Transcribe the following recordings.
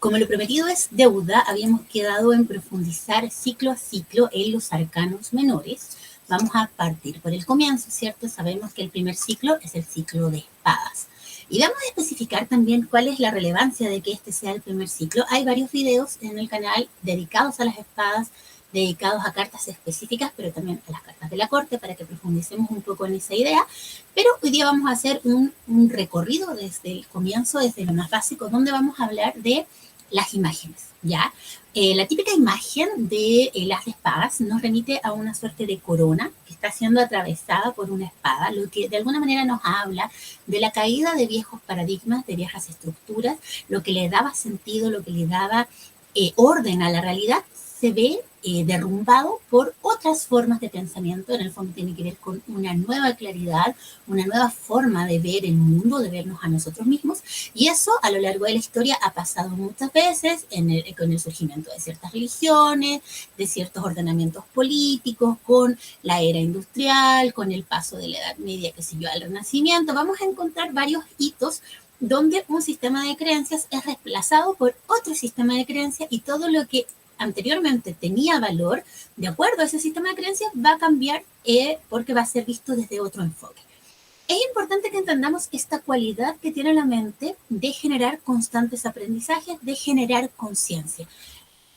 Como lo prometido es deuda, habíamos quedado en profundizar ciclo a ciclo en los arcanos menores. Vamos a partir por el comienzo, ¿cierto? Sabemos que el primer ciclo es el ciclo de espadas. Y vamos a especificar también cuál es la relevancia de que este sea el primer ciclo. Hay varios videos en el canal dedicados a las espadas, dedicados a cartas específicas, pero también a las cartas de la corte, para que profundicemos un poco en esa idea. Pero hoy día vamos a hacer un recorrido desde el comienzo, desde lo más básico, donde vamos a hablar de las imágenes, ¿ya? La típica imagen de las espadas nos remite a una suerte de corona que está siendo atravesada por una espada, lo que de alguna manera nos habla de la caída de viejos paradigmas, de viejas estructuras, lo que le daba sentido, lo que le daba orden a la realidad, se ve derrumbado por otras formas de pensamiento. En el fondo tiene que ver con una nueva claridad, una nueva forma de ver el mundo, de vernos a nosotros mismos, y eso a lo largo de la historia ha pasado muchas veces con el surgimiento de ciertas religiones, de ciertos ordenamientos políticos, con la era industrial, con el paso de la Edad Media, qué sé yo, al Renacimiento. Vamos a encontrar varios hitos donde un sistema de creencias es reemplazado por otro sistema de creencias y todo lo que anteriormente tenía valor, de acuerdo a ese sistema de creencias, va a cambiar porque va a ser visto desde otro enfoque. Es importante que entendamos esta cualidad que tiene la mente de generar constantes aprendizajes, de generar conciencia.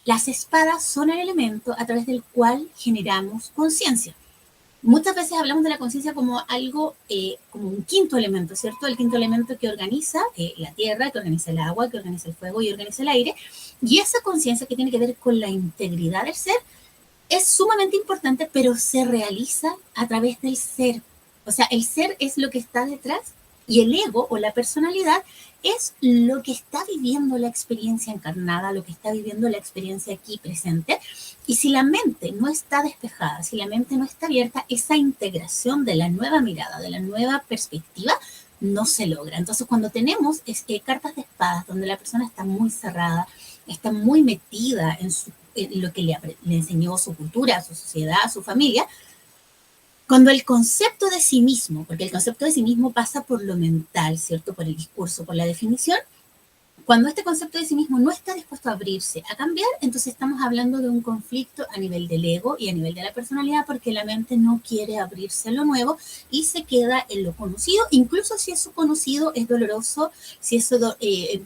Las espadas son el elemento a través del cual generamos conciencia. Muchas veces hablamos de la conciencia como algo, como un quinto elemento, ¿cierto? El quinto elemento que organiza la tierra, que organiza el agua, que organiza el fuego y organiza el aire. Y esa conciencia que tiene que ver con la integridad del ser es sumamente importante, pero se realiza a través del ser. O sea, el ser es lo que está detrás y el ego o la personalidad es lo que está viviendo la experiencia encarnada, lo que está viviendo la experiencia aquí presente. Y si la mente no está despejada, si la mente no está abierta, esa integración de la nueva mirada, de la nueva perspectiva, no se logra. Entonces, cuando tenemos cartas de espadas donde la persona está muy cerrada, está muy metida en lo que le enseñó su cultura, su sociedad, su familia, cuando el concepto de sí mismo, porque el concepto de sí mismo pasa por lo mental, ¿cierto? Por el discurso, por la definición, cuando este concepto de sí mismo no está dispuesto a abrirse, a cambiar, entonces estamos hablando de un conflicto a nivel del ego y a nivel de la personalidad, porque la mente no quiere abrirse a lo nuevo y se queda en lo conocido, incluso si eso conocido es doloroso, si eso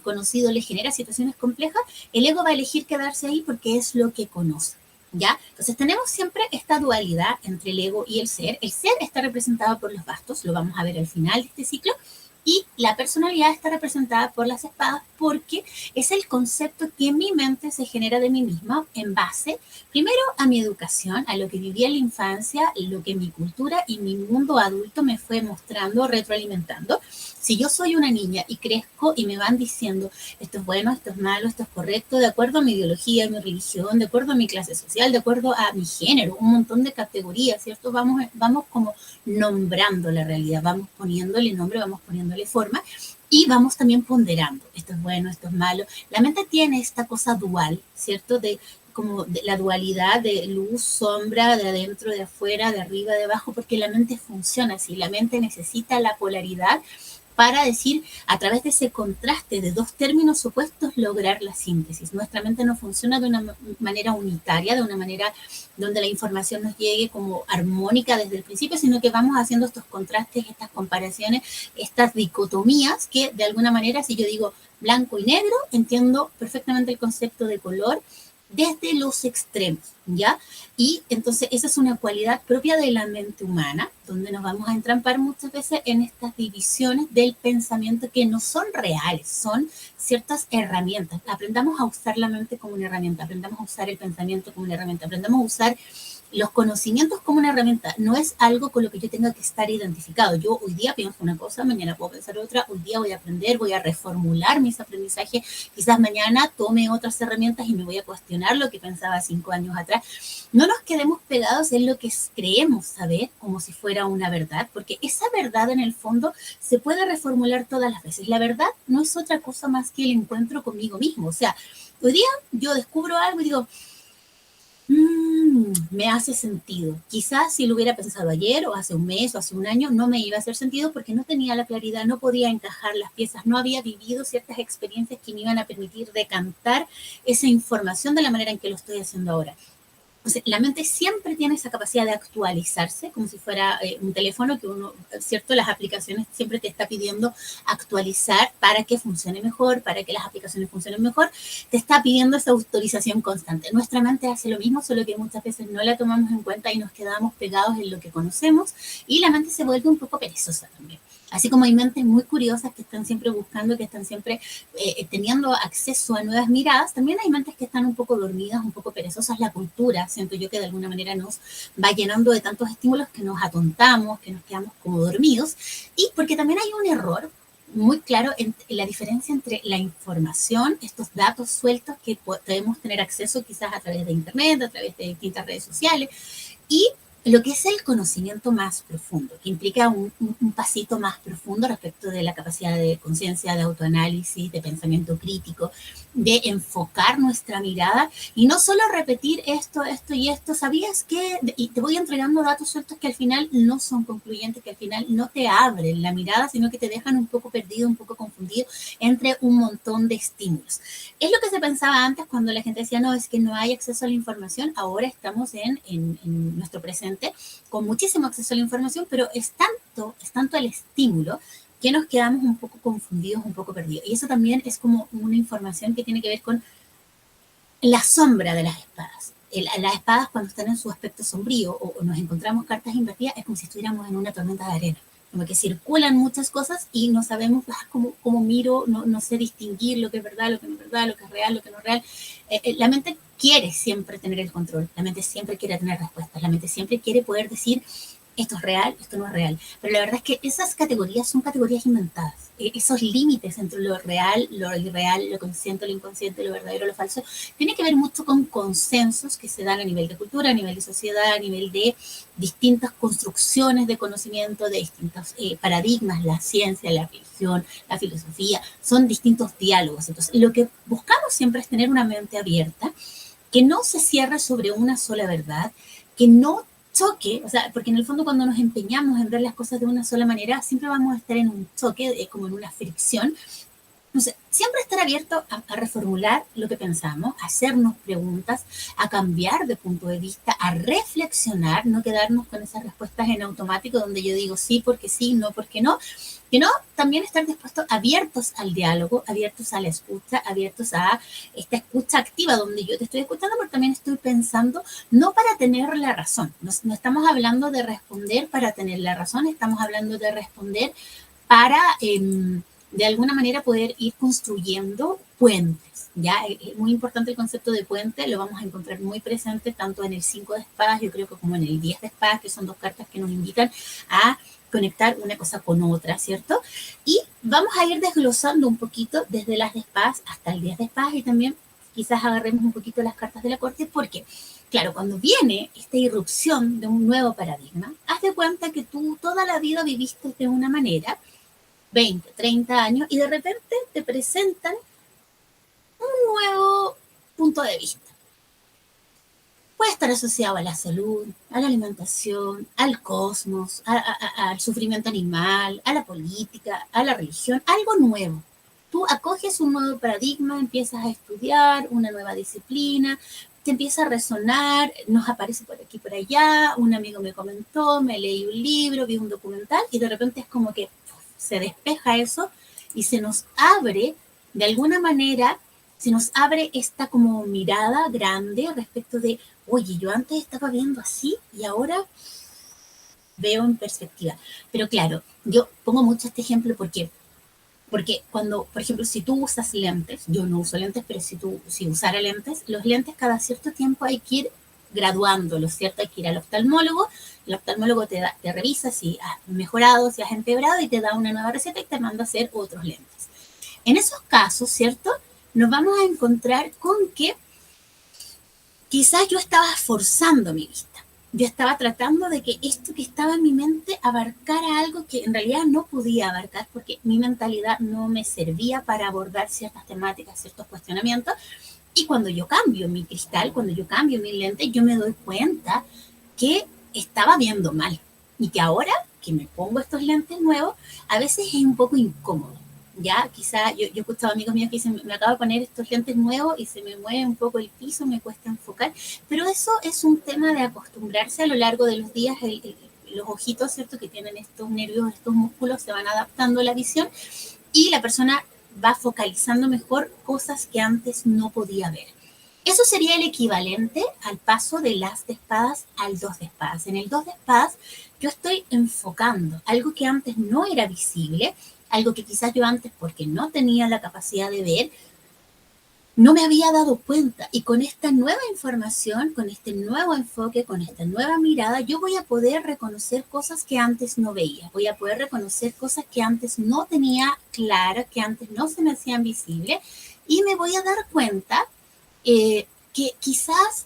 conocido le genera situaciones complejas, el ego va a elegir quedarse ahí porque es lo que conoce. ¿Ya? Entonces tenemos siempre esta dualidad entre el ego y el ser. El ser está representado por los bastos, lo vamos a ver al final de este ciclo, y la personalidad está representada por las espadas porque es el concepto que en mi mente se genera de mí misma en base, primero, a mi educación, a lo que viví en la infancia, lo que mi cultura y mi mundo adulto me fue mostrando, retroalimentando. Si yo soy una niña y crezco y me van diciendo esto es bueno, esto es malo, esto es correcto, de acuerdo a mi ideología, a mi religión, de acuerdo a mi clase social, de acuerdo a mi género, un montón de categorías, ¿cierto? Vamos como nombrando la realidad, vamos poniéndole nombre, vamos poniéndole forma y vamos también ponderando, esto es bueno, esto es malo. La mente tiene esta cosa dual, ¿cierto? Como de la dualidad de luz, sombra, de adentro, de afuera, de arriba, de abajo, porque la mente funciona así, la mente necesita la polaridad para decir, a través de ese contraste de dos términos opuestos, lograr la síntesis. Nuestra mente no funciona de una manera unitaria, de una manera donde la información nos llegue como armónica desde el principio, sino que vamos haciendo estos contrastes, estas comparaciones, estas dicotomías que de alguna manera, si yo digo blanco y negro, entiendo perfectamente el concepto de color desde los extremos, ¿ya? Y entonces esa es una cualidad propia de la mente humana, donde nos vamos a entrampar muchas veces en estas divisiones del pensamiento que no son reales, son ciertas herramientas. Aprendamos a usar la mente como una herramienta, aprendamos a usar el pensamiento como una herramienta, aprendamos a usar los conocimientos como una herramienta. No es algo con lo que yo tenga que estar identificado. Yo hoy día pienso una cosa, mañana puedo pensar otra, hoy día voy a aprender, voy a reformular mis aprendizajes, quizás mañana tome otras herramientas y me voy a cuestionar lo que pensaba 5 años atrás. No nos quedemos pegados en lo que creemos saber como si fuera una verdad, porque esa verdad en el fondo se puede reformular todas las veces. La verdad no es otra cosa más que el encuentro conmigo mismo. O sea, hoy día yo descubro algo y digo, me hace sentido. Quizás si lo hubiera pensado ayer o hace un mes o hace un año, no me iba a hacer sentido porque no tenía la claridad, no podía encajar las piezas, no había vivido ciertas experiencias que me iban a permitir decantar esa información de la manera en que lo estoy haciendo ahora. Entonces, la mente siempre tiene esa capacidad de actualizarse, como si fuera un teléfono que uno, ¿cierto? Las aplicaciones siempre te está pidiendo actualizar para que funcione mejor, para que las aplicaciones funcionen mejor, te está pidiendo esa autorización constante. Nuestra mente hace lo mismo, solo que muchas veces no la tomamos en cuenta y nos quedamos pegados en lo que conocemos y la mente se vuelve un poco perezosa también. Así como hay mentes muy curiosas que están siempre buscando, que están siempre teniendo acceso a nuevas miradas, también hay mentes que están un poco dormidas, un poco perezosas. La cultura, siento yo que de alguna manera nos va llenando de tantos estímulos que nos atontamos, que nos quedamos como dormidos. Y porque también hay un error muy claro en la diferencia entre la información, estos datos sueltos que podemos tener acceso quizás a través de Internet, a través de distintas redes sociales, y lo que es el conocimiento más profundo, que implica un pasito más profundo respecto de la capacidad de conciencia, de autoanálisis, de pensamiento crítico, de enfocar nuestra mirada y no solo repetir esto, esto y esto. ¿Sabías que? Y te voy entregando datos sueltos que al final no son concluyentes, que al final no te abren la mirada, sino que te dejan un poco perdido, un poco confundido entre un montón de estímulos. Es lo que se pensaba antes cuando la gente decía, no, es que no hay acceso a la información. Ahora estamos en nuestro presente con muchísimo acceso a la información, pero es tanto el estímulo que nos quedamos un poco confundidos, un poco perdidos. Y eso también es como una información que tiene que ver con la sombra de las espadas. Las espadas cuando están en su aspecto sombrío o nos encontramos cartas invertidas es como si estuviéramos en una tormenta de arena, como que circulan muchas cosas y no sabemos cómo miro, no sé distinguir lo que es verdad, lo que no es verdad, lo que es real, lo que no es real. La mente quiere siempre tener el control, la mente siempre quiere tener respuestas, la mente siempre quiere poder decir esto es real, esto no es real. Pero la verdad es que esas categorías son categorías inventadas. Esos límites entre lo real, lo irreal, lo consciente, lo inconsciente, lo verdadero, lo falso, tiene que ver mucho con consensos que se dan a nivel de cultura, a nivel de sociedad, a nivel de distintas construcciones de conocimiento, de distintos paradigmas, la ciencia, la religión, la filosofía, son distintos diálogos. Entonces, lo que buscamos siempre es tener una mente abierta, que no se cierre sobre una sola verdad, que no choque, o sea, porque en el fondo cuando nos empeñamos en ver las cosas de una sola manera, siempre vamos a estar en un choque, como en una fricción. Entonces, siempre estar abierto a reformular lo que pensamos, a hacernos preguntas, a cambiar de punto de vista, a reflexionar, no quedarnos con esas respuestas en automático donde yo digo sí, no porque no, sino también estar dispuestos, abiertos al diálogo, abiertos a la escucha, abiertos a esta escucha activa donde yo te estoy escuchando, pero también estoy pensando, no para tener la razón, no estamos hablando de responder para tener la razón, estamos hablando de responder para de alguna manera poder ir construyendo puentes. ¿Ya? Es muy importante el concepto de puente, lo vamos a encontrar muy presente tanto en el 5 de espadas, yo creo que como en el 10 de espadas, que son dos cartas que nos invitan a conectar una cosa con otra, ¿cierto? Y vamos a ir desglosando un poquito desde las de espadas hasta el 10 de espadas y también quizás agarremos un poquito las cartas de la corte porque, claro, cuando viene esta irrupción de un nuevo paradigma, haz de cuenta que tú toda la vida viviste de una manera, 20, 30 años, y de repente te presentan un nuevo punto de vista. Puede estar asociado a la salud, a la alimentación, al cosmos, al sufrimiento animal, a la política, a la religión, algo nuevo. Tú acoges un nuevo paradigma, empiezas a estudiar una nueva disciplina, te empieza a resonar, nos aparece por aquí, por allá, un amigo me comentó, me leí un libro, vi un documental y de repente es como que se despeja eso y se nos abre, de alguna manera, se nos abre esta como mirada grande respecto de, oye, yo antes estaba viendo así y ahora veo en perspectiva. Pero claro, yo pongo mucho este ejemplo porque cuando, por ejemplo, si tú usas lentes, yo no uso lentes, pero si usara lentes, los lentes cada cierto tiempo hay que ir graduándolos, ¿cierto? Hay que ir al oftalmólogo, el oftalmólogo te revisa si has mejorado, si has empeorado y te da una nueva receta y te manda a hacer otros lentes. En esos casos, ¿cierto? Nos vamos a encontrar con que quizás yo estaba forzando mi vista. Yo estaba tratando de que esto que estaba en mi mente abarcara algo que en realidad no podía abarcar porque mi mentalidad no me servía para abordar ciertas temáticas, ciertos cuestionamientos. Y cuando yo cambio mi cristal, cuando yo cambio mi lente, yo me doy cuenta que estaba viendo mal y que ahora que me pongo estos lentes nuevos, a veces es un poco incómodo. Ya, quizá yo he escuchado amigos míos que dicen, me acabo de poner estos lentes nuevos y se me mueve un poco el piso, me cuesta enfocar, pero eso es un tema de acostumbrarse a lo largo de los días. Los ojitos, ¿cierto?, que tienen estos nervios, estos músculos, se van adaptando a la visión y la persona va focalizando mejor cosas que antes no podía ver. Eso sería el equivalente al paso del as de espadas al 2 de espadas. En el 2 de espadas yo estoy enfocando algo que antes no era visible, algo que quizás yo antes, porque no tenía la capacidad de ver, no me había dado cuenta. Y con esta nueva información, con este nuevo enfoque, con esta nueva mirada, yo voy a poder reconocer cosas que antes no veía. Voy a poder reconocer cosas que antes no tenía claras, que antes no se me hacían visibles. Y me voy a dar cuenta que quizás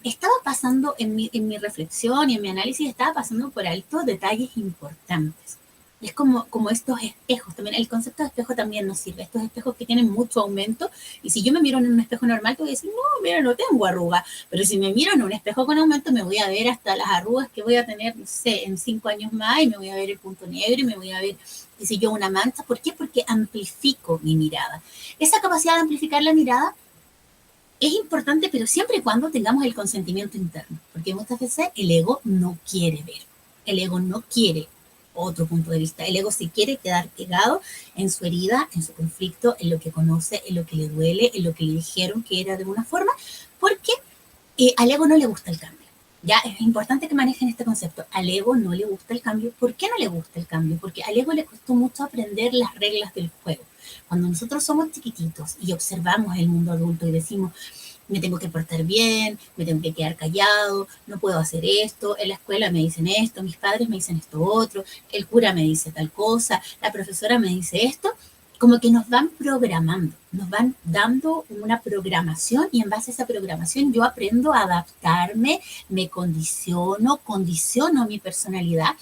estaba pasando en mi reflexión y en mi análisis, estaba pasando por alto detalles importantes. Es como estos espejos, también el concepto de espejo también nos sirve, estos espejos que tienen mucho aumento, y si yo me miro en un espejo normal, te voy a decir, no, mira, no tengo arrugas, pero si me miro en un espejo con aumento, me voy a ver hasta las arrugas que voy a tener, no sé, en 5 años más, y me voy a ver el punto negro, y me voy a ver, qué sé yo, una mancha. ¿Por qué? Porque amplifico mi mirada. Esa capacidad de amplificar la mirada es importante, pero siempre y cuando tengamos el consentimiento interno, porque muchas veces el ego no quiere ver, el ego no quiere otro punto de vista, el ego se quiere quedar pegado en su herida, en su conflicto, en lo que conoce, en lo que le duele, en lo que le dijeron que era de una forma, porque al ego no le gusta el cambio. Ya es importante que manejen este concepto. Al ego no le gusta el cambio. ¿Por qué no le gusta el cambio? Porque al ego le costó mucho aprender las reglas del juego. Cuando nosotros somos chiquititos y observamos el mundo adulto y decimos, me tengo que portar bien, me tengo que quedar callado, no puedo hacer esto, en la escuela me dicen esto, mis padres me dicen esto otro, el cura me dice tal cosa, la profesora me dice esto, como que nos van programando, nos van dando una programación y en base a esa programación yo aprendo a adaptarme, me condiciono mi personalidad.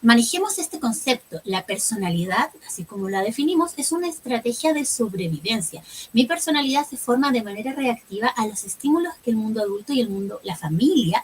Manejemos este concepto. La personalidad, así como la definimos, es una estrategia de sobrevivencia. Mi personalidad se forma de manera reactiva a los estímulos que el mundo adulto y el mundo, la familia,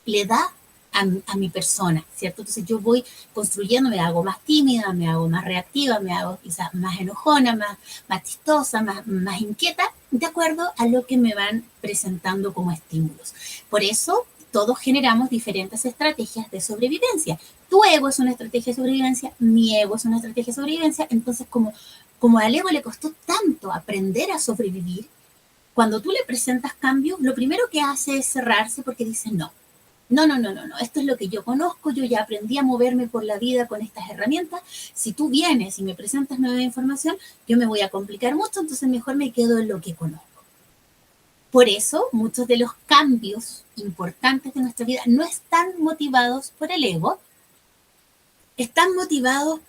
le da a mi persona, ¿cierto? Entonces yo voy construyendo, me hago más tímida, me hago más reactiva, me hago quizás más enojona, más chistosa, más inquieta, de acuerdo a lo que me van presentando como estímulos. Por eso todos generamos diferentes estrategias de sobrevivencia. Tu ego es una estrategia de sobrevivencia, mi ego es una estrategia de sobrevivencia, entonces como al ego le costó tanto aprender a sobrevivir, cuando tú le presentas cambios, lo primero que hace es cerrarse porque dice no. No, no, no, no, no, esto es lo que yo conozco, yo ya aprendí a moverme por la vida con estas herramientas. Si tú vienes y me presentas nueva información, yo me voy a complicar mucho, entonces mejor me quedo en lo que conozco. Por eso, muchos de los cambios importantes de nuestra vida no están motivados por el ego, están motivados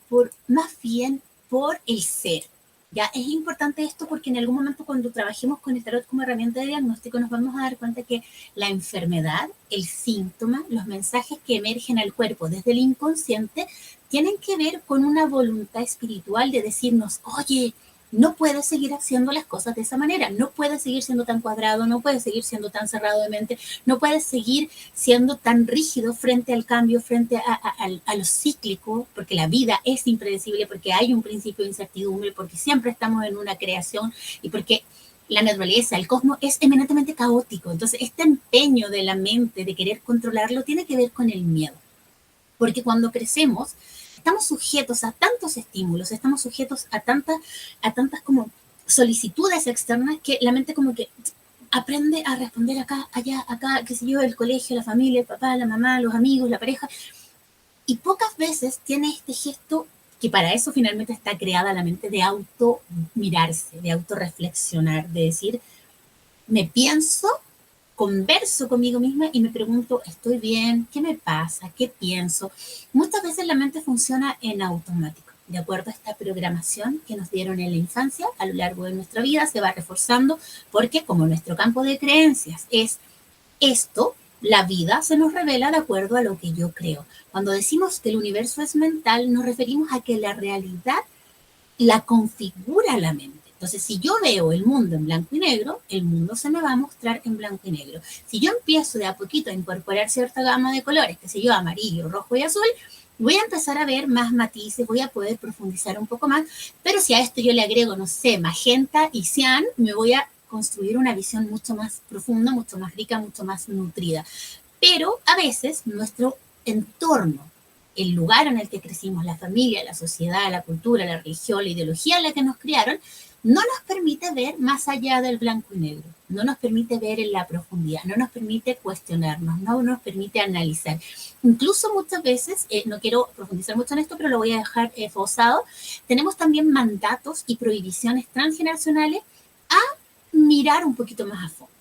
por más bien por el ser. Ya es importante esto porque en algún momento cuando trabajemos con el tarot como herramienta de diagnóstico nos vamos a dar cuenta que la enfermedad, el síntoma, los mensajes que emergen al cuerpo desde el inconsciente tienen que ver con una voluntad espiritual de decirnos, oye, no puedes seguir haciendo las cosas de esa manera, no puedes seguir siendo tan cuadrado, no puedes seguir siendo tan cerrado de mente, no puedes seguir siendo tan rígido frente al cambio, frente a lo cíclico, porque la vida es impredecible, porque hay un principio de incertidumbre, porque siempre estamos en una creación y porque la naturaleza, el cosmos es eminentemente caótico. Entonces, este empeño de la mente de querer controlarlo tiene que ver con el miedo. Porque cuando crecemos, estamos sujetos a tantos estímulos, estamos sujetos a tantas como solicitudes externas que la mente como que aprende a responder acá, allá, acá, qué sé yo, el colegio, la familia, el papá, la mamá, los amigos, la pareja. Y pocas veces tiene este gesto que para eso finalmente está creada la mente de auto mirarse, de autorreflexionar, de decir, me pienso, converso conmigo misma y me pregunto, ¿estoy bien? ¿Qué me pasa? ¿Qué pienso? Muchas veces la mente funciona en automático. De acuerdo a esta programación que nos dieron en la infancia, a lo largo de nuestra vida se va reforzando porque como nuestro campo de creencias es esto, la vida se nos revela de acuerdo a lo que yo creo. Cuando decimos que el universo es mental, nos referimos a que la realidad la configura la mente. Entonces, si yo veo el mundo en blanco y negro, el mundo se me va a mostrar en blanco y negro. Si yo empiezo de a poquito a incorporar cierta gama de colores, que sé yo, amarillo, rojo y azul, voy a empezar a ver más matices, voy a poder profundizar un poco más, pero si a esto yo le agrego, no sé, magenta y cian, me voy a construir una visión mucho más profunda, mucho más rica, mucho más nutrida. Pero a veces nuestro entorno, el lugar en el que crecimos, la familia, la sociedad, la cultura, la religión, la ideología en la que nos criaron, no nos permite ver más allá del blanco y negro, no nos permite ver en la profundidad, no nos permite cuestionarnos, no nos permite analizar. Incluso muchas veces, no quiero profundizar mucho en esto, pero lo voy a dejar esbozado, tenemos también mandatos y prohibiciones transgeneracionales a mirar un poquito más a fondo.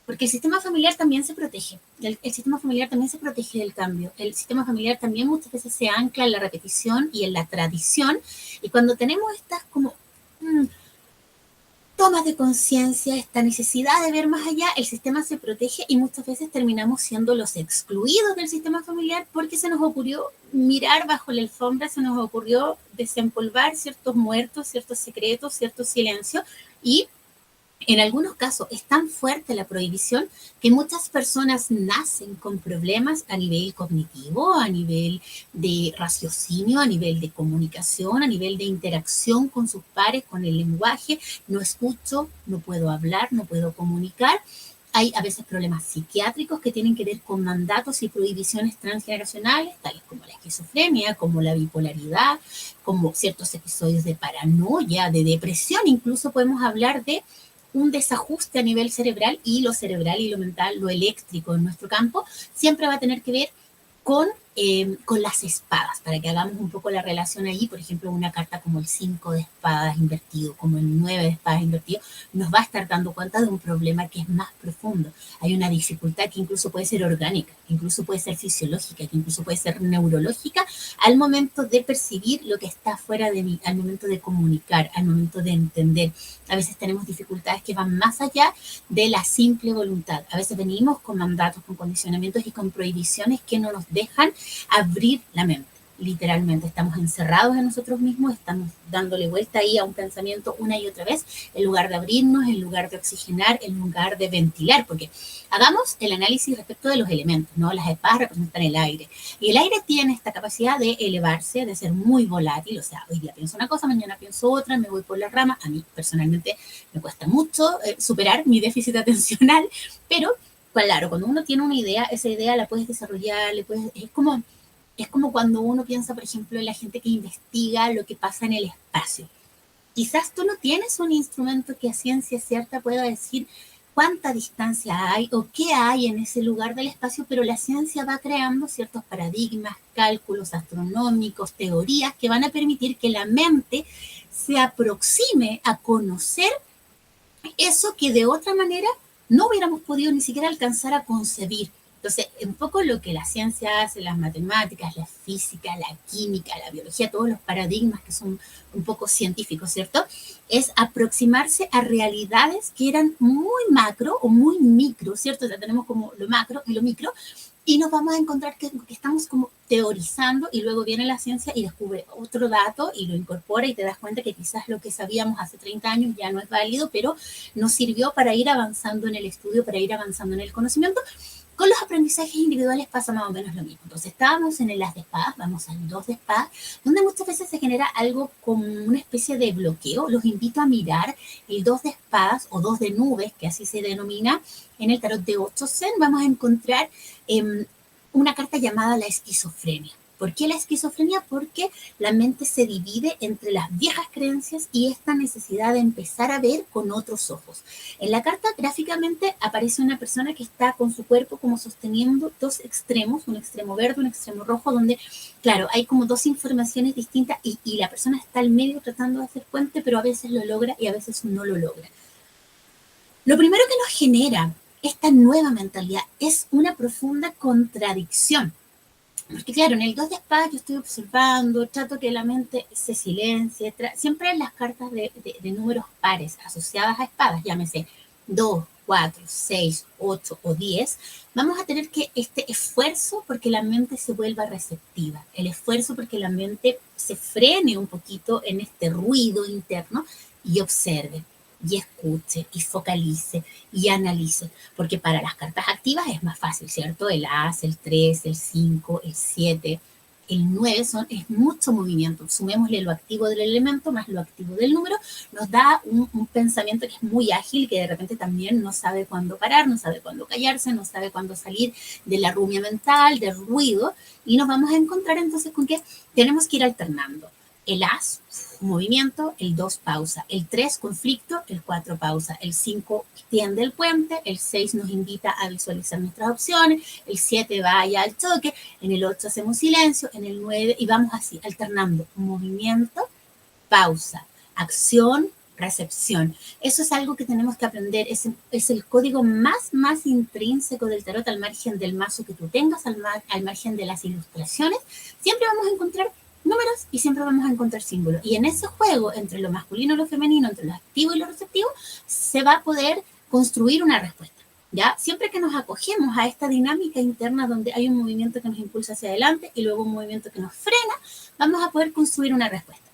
Porque el sistema familiar también se protege. El sistema familiar también se protege del cambio. El sistema familiar también muchas veces se ancla en la repetición y en la tradición. Y cuando tenemos estas como tomas de conciencia, esta necesidad de ver más allá, el sistema se protege y muchas veces terminamos siendo los excluidos del sistema familiar porque se nos ocurrió mirar bajo la alfombra, se nos ocurrió desempolvar ciertos muertos, ciertos secretos, ciertos silencios y en algunos casos es tan fuerte la prohibición que muchas personas nacen con problemas a nivel cognitivo, a nivel de raciocinio, a nivel de comunicación, a nivel de interacción con sus pares, con el lenguaje. No escucho, no puedo hablar, no puedo comunicar. Hay a veces problemas psiquiátricos que tienen que ver con mandatos y prohibiciones transgeneracionales, tales como la esquizofrenia, como la bipolaridad, como ciertos episodios de paranoia, de depresión. Incluso podemos hablar de un desajuste a nivel cerebral y lo cerebral y lo mental, lo eléctrico en nuestro campo, siempre va a tener que ver con las espadas, para que hagamos un poco la relación ahí. Por ejemplo, una carta como el 5 de espadas invertido, como el 9 de espadas invertido, nos va a estar dando cuenta de un problema que es más profundo. Hay una dificultad que incluso puede ser orgánica, que incluso puede ser fisiológica, que incluso puede ser neurológica, al momento de percibir lo que está fuera de mí, al momento de comunicar, al momento de entender. A veces tenemos dificultades que van más allá de la simple voluntad. A veces venimos con mandatos, con condicionamientos y con prohibiciones que no nos dejan abrir la mente. Literalmente estamos encerrados en nosotros mismos, estamos dándole vuelta ahí a un pensamiento una y otra vez, en lugar de abrirnos, en lugar de oxigenar, en lugar de ventilar, porque hagamos el análisis respecto de los elementos, ¿no? Las espadas representan el aire, y el aire tiene esta capacidad de elevarse, de ser muy volátil, o sea, hoy día pienso una cosa, mañana pienso otra, me voy por la rama. A mí personalmente me cuesta mucho superar mi déficit atencional, pero claro, cuando uno tiene una idea, esa idea la puedes desarrollar, es como cuando uno piensa, por ejemplo, en la gente que investiga lo que pasa en el espacio. Quizás tú no tienes un instrumento que a ciencia cierta pueda decir cuánta distancia hay o qué hay en ese lugar del espacio, pero la ciencia va creando ciertos paradigmas, cálculos astronómicos, teorías que van a permitir que la mente se aproxime a conocer eso que de otra manera no hubiéramos podido ni siquiera alcanzar a concebir. Entonces, un poco lo que la ciencia hace, las matemáticas, la física, la química, la biología, todos los paradigmas que son un poco científicos, ¿cierto? Es aproximarse a realidades que eran muy macro o muy micro, ¿cierto? Ya tenemos como lo macro y lo micro, y nos vamos a encontrar que estamos como teorizando y luego viene la ciencia y descubre otro dato y lo incorpora y te das cuenta que quizás lo que sabíamos hace 30 años ya no es válido, pero nos sirvió para ir avanzando en el estudio, para ir avanzando en el conocimiento. Con los aprendizajes individuales pasa más o menos lo mismo. Entonces estábamos en el as de espadas, vamos al 2 de espadas, donde muchas veces se genera algo como una especie de bloqueo. Los invito a mirar el 2 de espadas o 2 de nubes, que así se denomina en el tarot de 8 Zen. Vamos a encontrar una carta llamada la esquizofrenia. ¿Por qué la esquizofrenia? Porque la mente se divide entre las viejas creencias y esta necesidad de empezar a ver con otros ojos. En la carta gráficamente aparece una persona que está con su cuerpo como sosteniendo dos extremos, un extremo verde, un extremo rojo, donde, claro, hay como dos informaciones distintas y la persona está al medio tratando de hacer puente, pero a veces lo logra y a veces no lo logra. Lo primero que nos genera esta nueva mentalidad es una profunda contradicción. Porque claro, en el 2 de espadas yo estoy observando, trato que la mente se silencie, siempre en las cartas de números pares asociadas a espadas, llámese 2, 4, 6, 8 o 10, vamos a tener que este esfuerzo porque la mente se vuelva receptiva, el esfuerzo porque la mente se frene un poquito en este ruido interno y observe, y escuche, y focalice, y analice, porque para las cartas activas es más fácil, ¿cierto? El as, el 3, el 5, el 7, el 9 es mucho movimiento. Sumémosle lo activo del elemento más lo activo del número, nos da un pensamiento que es muy ágil, que de repente también no sabe cuándo parar, no sabe cuándo callarse, no sabe cuándo salir de la rumia mental, del ruido, y nos vamos a encontrar entonces con que tenemos que ir alternando. El as, movimiento, el 2 pausa, el 3 conflicto, el 4 pausa, el 5 tiende el puente, el 6 nos invita a visualizar nuestras opciones, el 7 vaya al choque, en el 8 hacemos silencio, en el 9 y vamos así, alternando movimiento, pausa, acción, recepción. Eso es algo que tenemos que aprender, es el código más intrínseco del tarot, al margen del mazo que tú tengas, al margen de las ilustraciones. Siempre vamos a encontrar números y siempre vamos a encontrar símbolos. Y en ese juego entre lo masculino y lo femenino, entre lo activo y lo receptivo, se va a poder construir una respuesta. ¿Ya? Siempre que nos acogemos a esta dinámica interna donde hay un movimiento que nos impulsa hacia adelante y luego un movimiento que nos frena, vamos a poder construir una respuesta.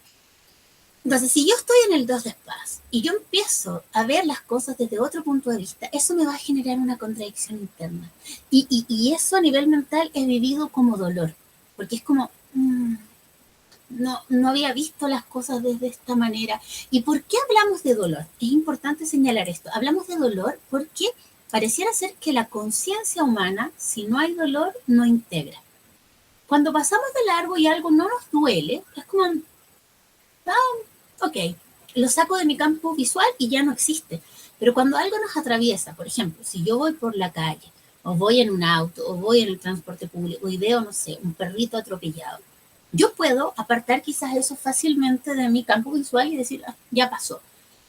Entonces, si yo estoy en el 2 de espadas y yo empiezo a ver las cosas desde otro punto de vista, eso me va a generar una contradicción interna. Y eso a nivel mental he vivido como dolor, porque es como, no había visto las cosas desde esta manera. ¿Y por qué hablamos de dolor? Es importante señalar esto. Hablamos de dolor porque pareciera ser que la conciencia humana, si no hay dolor, no integra. Cuando pasamos de largo y algo no nos duele, es como, ok, lo saco de mi campo visual y ya no existe. Pero cuando algo nos atraviesa, por ejemplo, si yo voy por la calle, o voy en un auto, o voy en el transporte público y veo, no sé, un perrito atropellado, yo puedo apartar quizás eso fácilmente de mi campo visual y decir, ya pasó.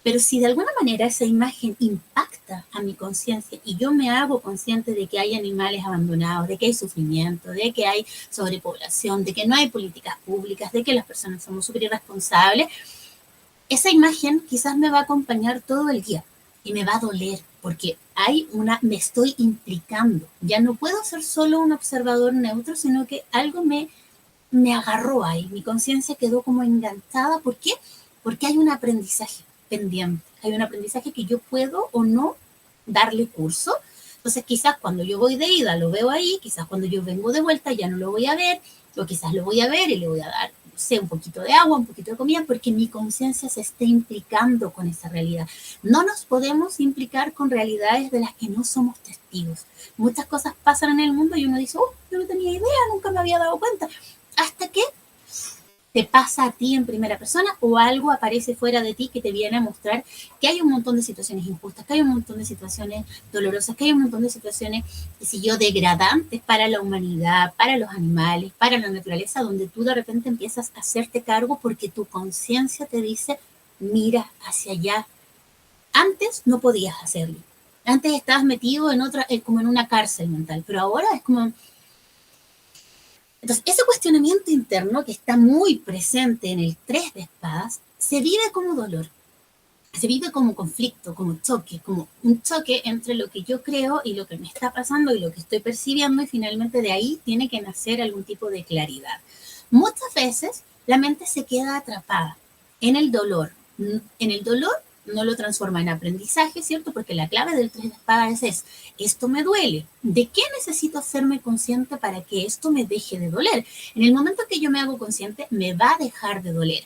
Pero si de alguna manera esa imagen impacta a mi conciencia y yo me hago consciente de que hay animales abandonados, de que hay sufrimiento, de que hay sobrepoblación, de que no hay políticas públicas, de que las personas somos súper irresponsables, esa imagen quizás me va a acompañar todo el día y me va a doler porque me estoy implicando. Ya no puedo ser solo un observador neutro, sino que algo me agarró ahí. Mi conciencia quedó como enganchada. ¿Por qué? Porque hay un aprendizaje pendiente. Hay un aprendizaje que yo puedo o no darle curso. Entonces quizás cuando yo voy de ida lo veo ahí, quizás cuando yo vengo de vuelta ya no lo voy a ver, o quizás lo voy a ver y le voy a dar, no sé, un poquito de agua, un poquito de comida, porque mi conciencia se está implicando con esa realidad. No nos podemos implicar con realidades de las que no somos testigos. Muchas cosas pasan en el mundo y uno dice, yo no tenía idea, nunca me había dado cuenta. Hasta que te pasa a ti en primera persona o algo aparece fuera de ti que te viene a mostrar que hay un montón de situaciones injustas, que hay un montón de situaciones dolorosas, que hay un montón de situaciones, si yo, degradantes para la humanidad, para los animales, para la naturaleza, donde tú de repente empiezas a hacerte cargo porque tu conciencia te dice, mira hacia allá. Antes no podías hacerlo. Antes estabas metido en otra, como en una cárcel mental, pero ahora es como... Entonces, ese cuestionamiento interno que está muy presente en el 3 de espadas, se vive como dolor, se vive como conflicto, como choque, como un choque entre lo que yo creo y lo que me está pasando y lo que estoy percibiendo, y finalmente de ahí tiene que nacer algún tipo de claridad. Muchas veces la mente se queda atrapada en el dolor. En el dolor no lo transforma en aprendizaje, ¿cierto? Porque la clave del 3 de espadas es, esto me duele. ¿De qué necesito hacerme consciente para que esto me deje de doler? En el momento que yo me hago consciente, me va a dejar de doler.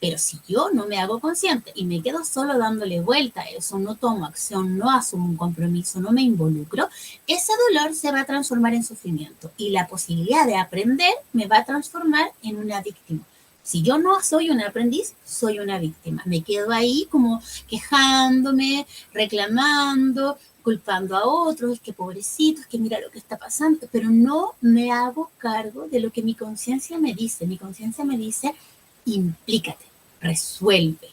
Pero si yo no me hago consciente y me quedo solo dándole vuelta a eso, no tomo acción, no asumo un compromiso, no me involucro, ese dolor se va a transformar en sufrimiento y la posibilidad de aprender me va a transformar en una víctima. Si yo no soy un aprendiz, soy una víctima. Me quedo ahí como quejándome, reclamando, culpando a otros, es que pobrecito, es que mira lo que está pasando, pero no me hago cargo de lo que mi conciencia me dice. Mi conciencia me dice, implícate, resuelve,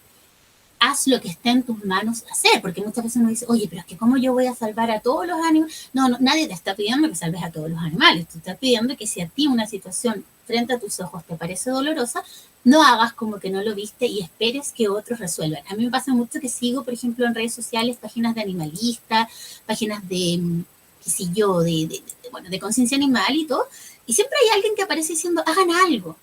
haz lo que esté en tus manos hacer, porque muchas veces uno dice, oye, pero es que ¿cómo yo voy a salvar a todos los animales? No, nadie te está pidiendo que salves a todos los animales, tú estás pidiendo que si a ti una situación frente a tus ojos te parece dolorosa, No hagas como que no lo viste y esperes que otros resuelvan. A mí me pasa mucho que sigo, por ejemplo, en redes sociales páginas de animalistas, páginas de, qué sé yo, bueno, de conciencia animal y todo, y siempre hay alguien que aparece diciendo, hagan algo.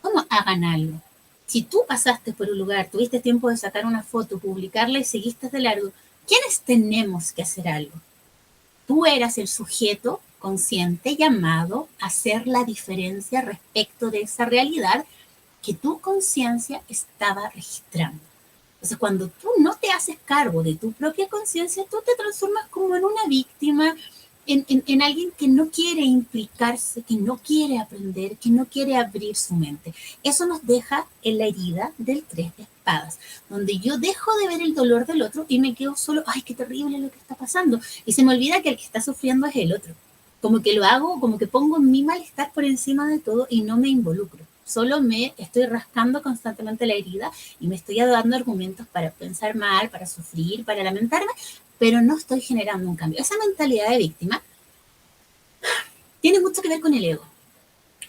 ¿Cómo hagan algo? Si tú pasaste por un lugar, tuviste tiempo de sacar una foto, publicarla y seguiste de largo, ¿quiénes tenemos que hacer algo? Tú eras el sujeto consciente llamado a hacer la diferencia respecto de esa realidad que tu conciencia estaba registrando. Entonces, cuando tú no te haces cargo de tu propia conciencia, tú te transformas como en una víctima, en alguien que no quiere implicarse, que no quiere aprender, que no quiere abrir su mente. Eso nos deja en la herida del 3 de espadas, donde yo dejo de ver el dolor del otro y me quedo solo, ay, qué terrible lo que está pasando. Y se me olvida que el que está sufriendo es el otro. Como que lo hago, como que pongo mi malestar por encima de todo y no me involucro. Solo me estoy rascando constantemente la herida y me estoy dando argumentos para pensar mal, para sufrir, para lamentarme, pero no estoy generando un cambio. Esa mentalidad de víctima tiene mucho que ver con el ego,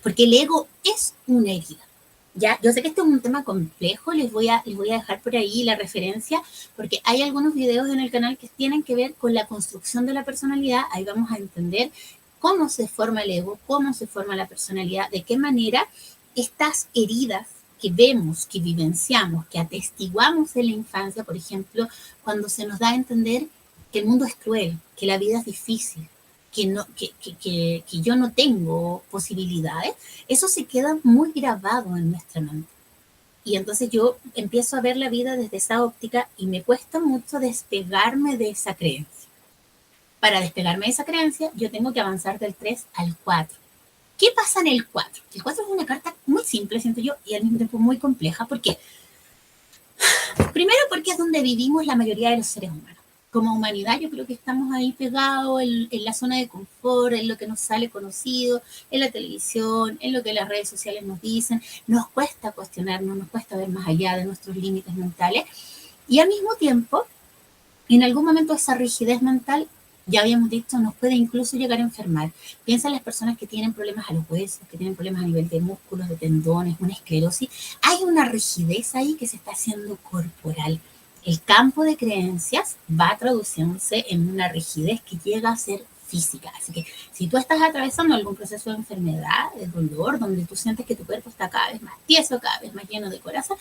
porque el ego es una herida. Ya, yo sé que este es un tema complejo, les voy a dejar por ahí la referencia, porque hay algunos videos en el canal que tienen que ver con la construcción de la personalidad. Ahí vamos a entender cómo se forma el ego, cómo se forma la personalidad, de qué manera estas heridas que vemos, que vivenciamos, que atestiguamos en la infancia, por ejemplo, cuando se nos da a entender que el mundo es cruel, que la vida es difícil, que yo no tengo posibilidades, eso se queda muy grabado en nuestra mente. Y entonces yo empiezo a ver la vida desde esa óptica y me cuesta mucho despegarme de esa creencia. Para despegarme de esa creencia, yo tengo que avanzar del 3 al 4. ¿Qué pasa en el 4? El 4 es una carta muy simple, siento yo, y al mismo tiempo muy compleja. ¿Por qué? Primero porque es donde vivimos la mayoría de los seres humanos. Como humanidad yo creo que estamos ahí pegados en la zona de confort, en lo que nos sale conocido, en la televisión, en lo que las redes sociales nos dicen. Nos cuesta cuestionarnos, nos cuesta ver más allá de nuestros límites mentales. Y al mismo tiempo, en algún momento esa rigidez mental, ya habíamos dicho, nos puede incluso llegar a enfermar. Piensa en las personas que tienen problemas a los huesos, que tienen problemas a nivel de músculos, de tendones, una esclerosis. Hay una rigidez ahí que se está haciendo corporal. El campo de creencias va traduciéndose en una rigidez que llega a ser física. Así que si tú estás atravesando algún proceso de enfermedad, de dolor, donde tú sientes que tu cuerpo está cada vez más tieso, cada vez más lleno de coraza,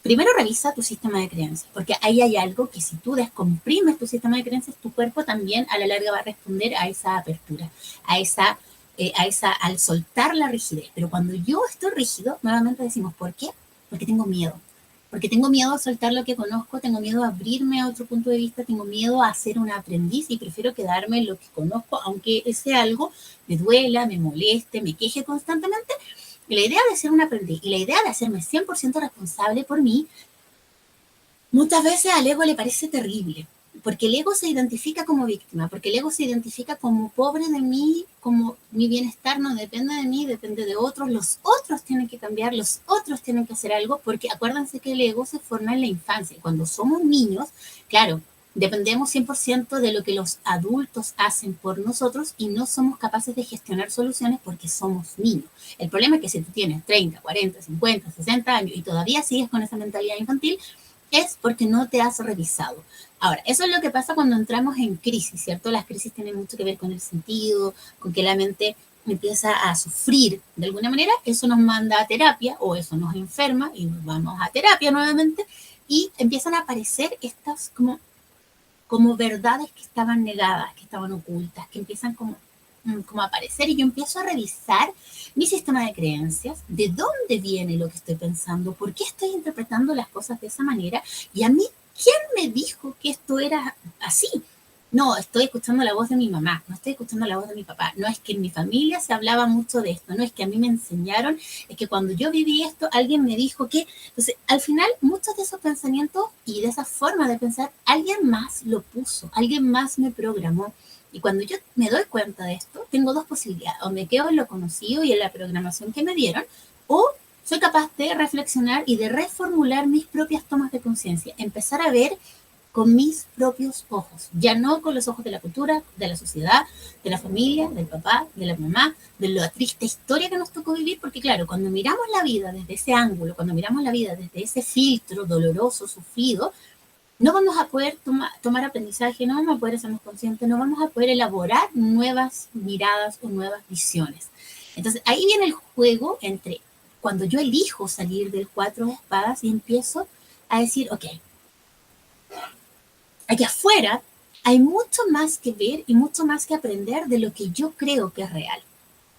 primero revisa tu sistema de creencias, porque ahí hay algo que si tú descomprimes tu sistema de creencias, tu cuerpo también a la larga va a responder a esa apertura, al soltar la rigidez. Pero cuando yo estoy rígido, nuevamente decimos, ¿por qué? Porque tengo miedo. Porque tengo miedo a soltar lo que conozco, tengo miedo a abrirme a otro punto de vista, tengo miedo a ser un aprendiz y prefiero quedarme en lo que conozco, aunque ese algo me duela, me moleste, me queje constantemente. Y la idea de ser un aprendiz y la idea de hacerme 100% responsable por mí, muchas veces al ego le parece terrible, porque el ego se identifica como víctima, porque el ego se identifica como pobre de mí, como mi bienestar no depende de mí, depende de otros, los otros tienen que cambiar, los otros tienen que hacer algo, porque acuérdense que el ego se forma en la infancia. Cuando somos niños, claro, dependemos 100% de lo que los adultos hacen por nosotros y no somos capaces de gestionar soluciones porque somos niños. El problema es que si tú tienes 30, 40, 50, 60 años y todavía sigues con esa mentalidad infantil, es porque no te has revisado. Ahora, eso es lo que pasa cuando entramos en crisis, ¿cierto? Las crisis tienen mucho que ver con el sentido, con que la mente empieza a sufrir de alguna manera. Eso nos manda a terapia o eso nos enferma y nos vamos a terapia nuevamente y empiezan a aparecer estas como verdades que estaban negadas, que estaban ocultas, que empiezan como a aparecer y yo empiezo a revisar mi sistema de creencias, de dónde viene lo que estoy pensando, por qué estoy interpretando las cosas de esa manera y a mí, ¿quién me dijo que esto era así? No, estoy escuchando la voz de mi mamá, no estoy escuchando la voz de mi papá, no es que en mi familia se hablaba mucho de esto, no es que a mí me enseñaron, es que cuando yo viví esto alguien me dijo que, entonces al final muchos de esos pensamientos y de esa forma de pensar, alguien más lo puso, alguien más me programó. Y cuando yo me doy cuenta de esto, tengo dos posibilidades, o me quedo en lo conocido y en la programación que me dieron, o soy capaz de reflexionar y de reformular mis propias tomas de conciencia, empezar a ver con mis propios ojos, ya no con los ojos de la cultura, de la sociedad, de la familia, del papá, de la mamá, de la triste historia que nos tocó vivir, porque claro, cuando miramos la vida desde ese ángulo, cuando miramos la vida desde ese filtro doloroso, sufrido, no vamos a poder tomar aprendizaje, no vamos a poder hacernos conscientes, no vamos a poder elaborar nuevas miradas o nuevas visiones. Entonces ahí viene el juego entre cuando yo elijo salir del 4 de espadas y empiezo a decir, ok, aquí afuera hay mucho más que ver y mucho más que aprender de lo que yo creo que es real.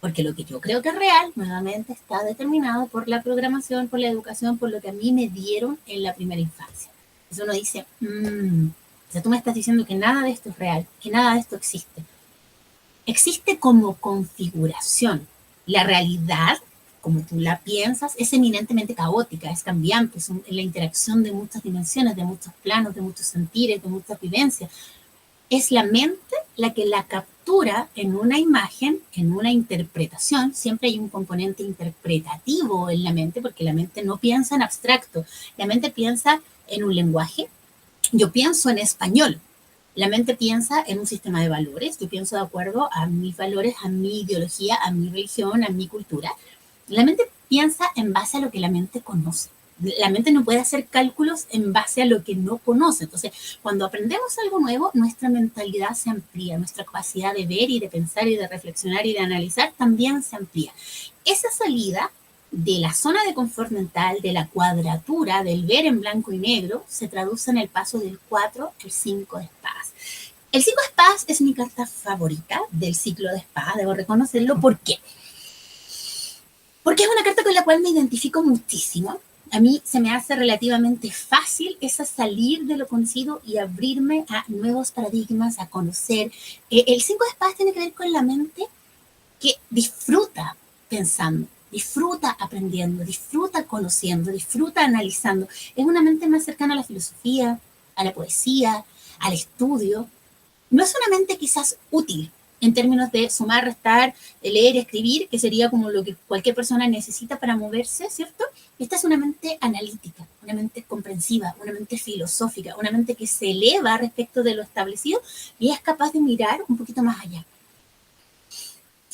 Porque lo que yo creo que es real, nuevamente, está determinado por la programación, por la educación, por lo que a mí me dieron en la primera infancia. Entonces uno dice, o sea, tú me estás diciendo que nada de esto es real, que nada de esto existe. Existe como configuración. La realidad, como tú la piensas, es eminentemente caótica, es cambiante, es la interacción de muchas dimensiones, de muchos planos, de muchos sentires, de muchas vivencias. Es la mente la que la captura en una imagen, en una interpretación. Siempre hay un componente interpretativo en la mente, porque la mente no piensa en abstracto, la mente piensa en un lenguaje. Yo pienso en español, la mente piensa en un sistema de valores, yo pienso de acuerdo a mis valores, a mi ideología, a mi religión, a mi cultura. La mente piensa en base a lo que la mente conoce. La mente no puede hacer cálculos en base a lo que no conoce. Entonces, cuando aprendemos algo nuevo, nuestra mentalidad se amplía, nuestra capacidad de ver y de pensar y de reflexionar y de analizar también se amplía. Esa salida de la zona de confort mental, de la cuadratura, del ver en blanco y negro, se traduce en el paso del 4 al 5 de espadas. El 5 de espadas es mi carta favorita del ciclo de espadas, debo reconocerlo. ¿Por qué? Porque es una carta con la cual me identifico muchísimo. A mí se me hace relativamente fácil esa salir de lo conocido y abrirme a nuevos paradigmas, a conocer. El 5 de espadas tiene que ver con la mente que disfruta pensando, disfruta aprendiendo, disfruta conociendo, disfruta analizando. Es una mente más cercana a la filosofía, a la poesía, al estudio. No es una mente quizás útil en términos de sumar, restar, de leer, escribir, que sería como lo que cualquier persona necesita para moverse, ¿cierto? Esta es una mente analítica, una mente comprensiva, una mente filosófica, una mente que se eleva respecto de lo establecido y es capaz de mirar un poquito más allá.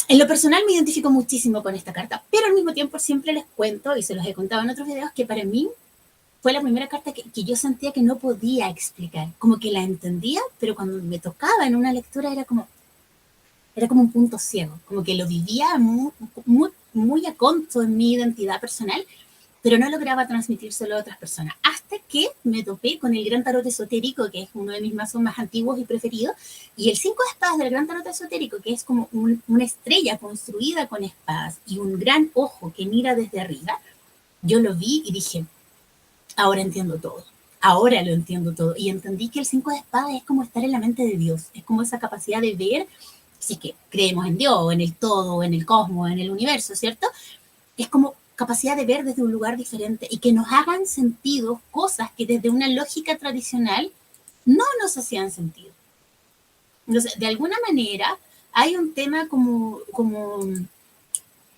En lo personal me identifico muchísimo con esta carta, pero al mismo tiempo siempre les cuento, y se los he contado en otros videos, que para mí fue la primera carta que yo sentía que no podía explicar, como que la entendía, pero cuando me tocaba en una lectura era como un punto ciego, como que lo vivía muy a conto en mi identidad personal, pero no lograba transmitírselo a otras personas. Hasta que me topé con el Gran Tarot Esotérico, que es uno de mis mazos más antiguos y preferidos, y el 5 de espadas del Gran Tarot Esotérico, que es como una estrella construida con espadas y un gran ojo que mira desde arriba. Yo lo vi y dije, ahora entiendo todo. Ahora lo entiendo todo. Y entendí que el 5 de espadas es como estar en la mente de Dios. Es como esa capacidad de ver, si es que creemos en Dios, o en el todo, o en el cosmos, en el universo, ¿cierto? Es como capacidad de ver desde un lugar diferente y que nos hagan sentido cosas que desde una lógica tradicional no nos hacían sentido. Entonces, de alguna manera, hay un tema como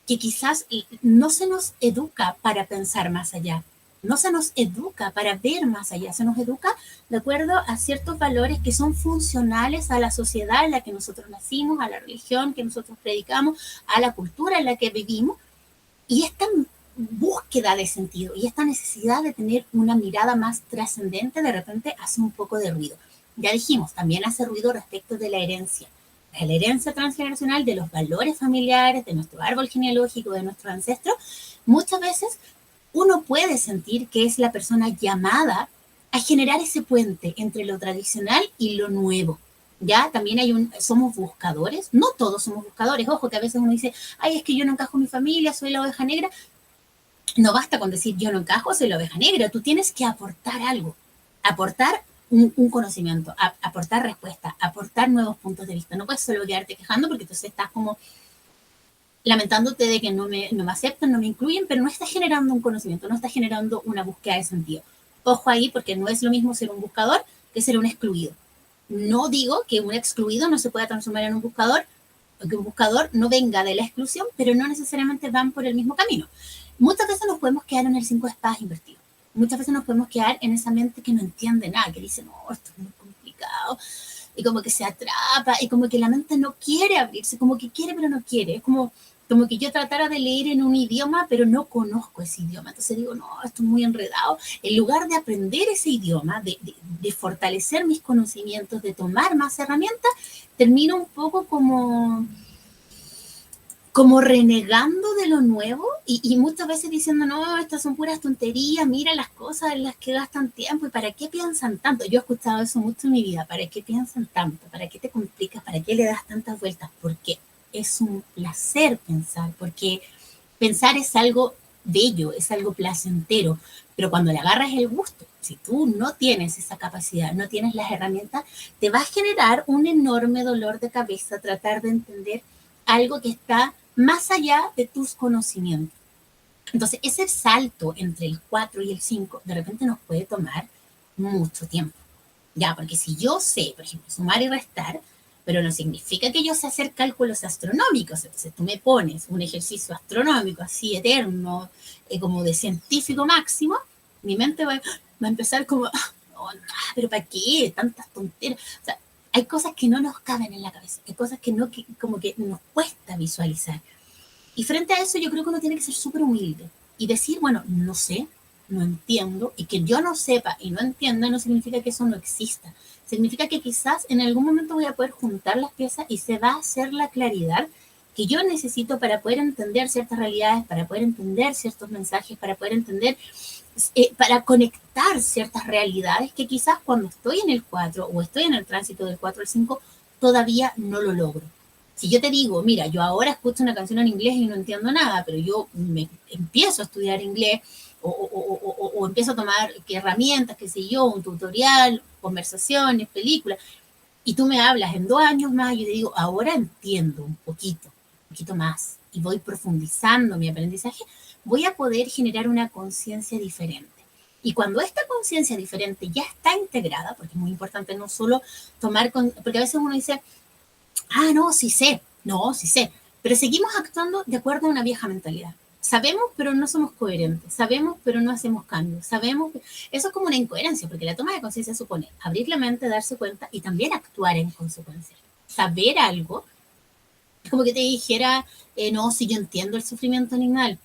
que quizás no se nos educa para pensar más allá. No se nos educa para ver más allá, se nos educa de acuerdo a ciertos valores que son funcionales a la sociedad en la que nosotros nacimos, a la religión que nosotros predicamos, a la cultura en la que vivimos. Y esta búsqueda de sentido y esta necesidad de tener una mirada más trascendente de repente hace un poco de ruido. Ya dijimos, también hace ruido respecto de la herencia transgeneracional, de los valores familiares, de nuestro árbol genealógico, de nuestros ancestros. Muchas veces uno puede sentir que es la persona llamada a generar ese puente entre lo tradicional y lo nuevo. Ya también somos buscadores, no todos somos buscadores, ojo que a veces uno dice, ay, es que yo no encajo en mi familia, soy la oveja negra. No basta con decir yo no encajo, soy la oveja negra, tú tienes que aportar algo, aportar un conocimiento, aportar respuesta, aportar nuevos puntos de vista. No puedes solo quedarte quejando porque entonces estás como lamentándote de que no me aceptan, no me incluyen, pero no estás generando un conocimiento, no estás generando una búsqueda de sentido. Ojo ahí, porque no es lo mismo ser un buscador que ser un excluido. No digo que un excluido no se pueda transformar en un buscador, o que un buscador no venga de la exclusión, pero no necesariamente van por el mismo camino. Muchas veces nos podemos quedar en el 5 de espadas invertido. muchas veces nos podemos quedar en esa mente que no entiende nada, que dice, no, esto es muy complicado, y como que se atrapa, y como que la mente no quiere abrirse, como que quiere pero no quiere, es como que yo tratara de leer en un idioma, pero no conozco ese idioma. Entonces digo, no, esto es muy enredado. En lugar de aprender ese idioma, de fortalecer mis conocimientos, de tomar más herramientas, termino un poco como renegando de lo nuevo y muchas veces diciendo, no, estas son puras tonterías, mira las cosas en las que gastan tiempo y para qué piensan tanto. Yo he escuchado eso mucho en mi vida, ¿para qué piensan tanto? ¿Para qué te complicas? ¿Para qué le das tantas vueltas? Porque es un placer pensar, porque pensar es algo bello, es algo placentero, pero cuando le agarras el gusto, si tú no tienes esa capacidad, no tienes las herramientas, te va a generar un enorme dolor de cabeza tratar de entender algo que está más allá de tus conocimientos. Entonces, ese salto entre el 4 y el 5 de repente nos puede tomar mucho tiempo. Ya, porque si yo sé, por ejemplo, sumar y restar, pero no significa que yo sé hacer cálculos astronómicos. Entonces tú me pones un ejercicio astronómico así eterno, como de científico máximo, mi mente va a empezar como, oh, no, pero ¿para qué? Tantas tonteras. O sea, hay cosas que no nos caben en la cabeza, hay cosas que como que nos cuesta visualizar. Y frente a eso yo creo que uno tiene que ser súper humilde y decir, bueno, no sé, no entiendo, y que yo no sepa y no entienda no significa que eso no exista. Significa que quizás en algún momento voy a poder juntar las piezas y se va a hacer la claridad que yo necesito para poder entender ciertas realidades, para poder entender ciertos mensajes, para poder entender, para conectar ciertas realidades que quizás cuando estoy en el 4 o estoy en el tránsito del 4 al 5 todavía no lo logro. Si yo te digo, mira, yo ahora escucho una canción en inglés y no entiendo nada, pero yo me empiezo a estudiar inglés o empiezo a tomar herramientas, qué sé yo, un tutorial, conversaciones, películas, y tú me hablas en 2 años más, y yo te digo, ahora entiendo un poquito más, y voy profundizando mi aprendizaje, voy a poder generar una conciencia diferente. Y cuando esta conciencia diferente ya está integrada, porque es muy importante no solo porque a veces uno dice, ah, no, sí sé, no, sí sé, pero seguimos actuando de acuerdo a una vieja mentalidad. Sabemos, pero no somos coherentes. Sabemos, pero no hacemos cambios. Sabemos, eso es como una incoherencia, porque la toma de conciencia supone abrir la mente, darse cuenta y también actuar en consecuencia. Saber algo es como que te dijera, no, si yo entiendo el sufrimiento animal,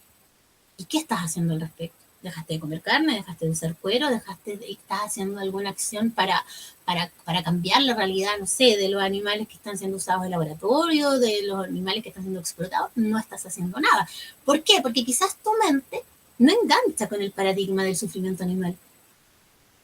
¿y qué estás haciendo al respecto? ¿Dejaste de comer carne? ¿Dejaste de usar cuero? ¿Estás haciendo alguna acción para cambiar la realidad, no sé, de los animales que están siendo usados en laboratorio, de los animales que están siendo explotados? No estás haciendo nada. ¿Por qué? Porque quizás tu mente no engancha con el paradigma del sufrimiento animal.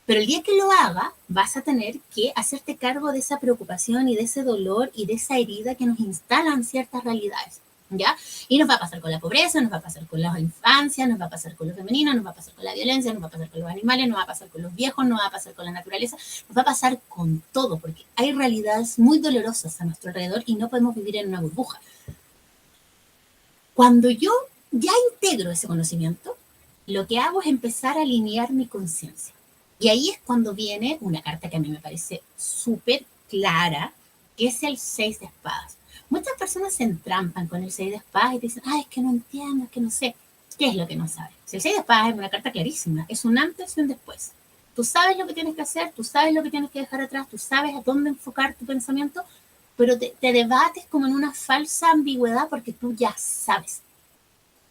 Pero el día que lo haga, vas a tener que hacerte cargo de esa preocupación y de ese dolor y de esa herida que nos instalan ciertas realidades. ¿Ya? Y nos va a pasar con la pobreza, nos va a pasar con la infancia, nos va a pasar con lo femenino, nos va a pasar con la violencia, nos va a pasar con los animales, nos va a pasar con los viejos, nos va a pasar con la naturaleza, nos va a pasar con todo, porque hay realidades muy dolorosas a nuestro alrededor y no podemos vivir en una burbuja. Cuando yo ya integro ese conocimiento, lo que hago es empezar a alinear mi conciencia. Y ahí es cuando viene una carta que a mí me parece súper clara, que es el 6 de espadas. Muchas personas se entrampan con el 6 de espadas y dicen, es que no entiendo, es que no sé. ¿Qué es lo que no sabes? Si el 6 de espadas es una carta clarísima, es un antes y un después. Tú sabes lo que tienes que hacer, tú sabes lo que tienes que dejar atrás, tú sabes a dónde enfocar tu pensamiento, pero te debates como en una falsa ambigüedad porque tú ya sabes.